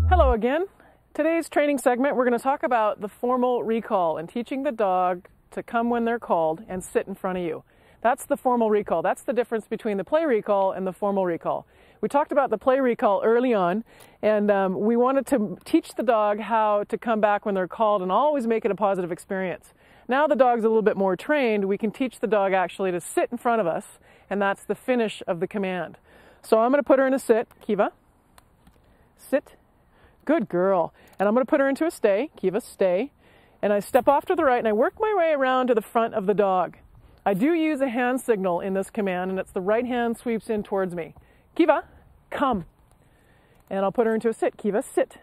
Hello again. Today's training segment, we're going to talk about the formal recall and teaching the dog to come when they're called and sit in front of you. That's the formal recall. That's the difference between the play recall and the formal recall. We talked about the play recall early on, and we wanted to teach the dog how to come back when they're called and always make it a positive experience. Now the dog's a little bit more trained, we can teach the dog actually to sit in front of us, and that's the finish of the command. So I'm going to put her in a sit. Kiva, sit. Good girl. And I'm going to put her into a stay. Kiva, stay. And I step off to the right and I work my way around to the front of the dog. I do use a hand signal in this command, and it's the right hand sweeps in towards me. Kiva, come. And I'll put her into a sit. Kiva, sit.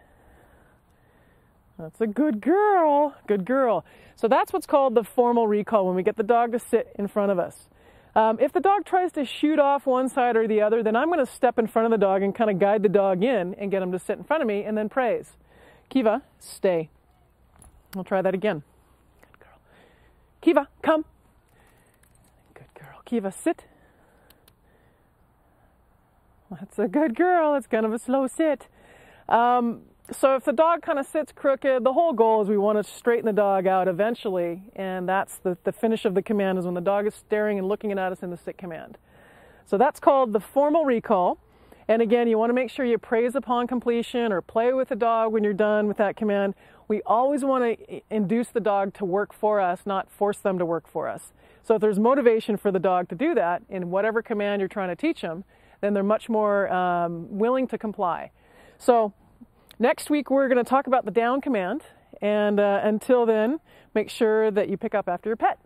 That's a good girl. Good girl. So that's what's called the formal recall, when we get the dog to sit in front of us. If the dog tries to shoot off one side or the other, then I'm going to step in front of the dog and kind of guide the dog in and get him to sit in front of me and then praise. Kiva, stay. I'll try that again. Good girl. Kiva, come. Good girl. Kiva, sit. That's a good girl. It's kind of a slow sit. So if the dog kind of sits crooked, the whole goal is we want to straighten the dog out eventually, and that's the finish of the command, is when the dog is staring and looking at us in the sit command. So that's called the formal recall. And again, you want to make sure you praise upon completion or play with the dog when you're done with that command. We always want to induce the dog to work for us, not force them to work for us. So if there's motivation for the dog to do that in whatever command you're trying to teach them, then they're much more willing to comply. So next week we're going to talk about the down command, and until then, make sure that you pick up after your pet.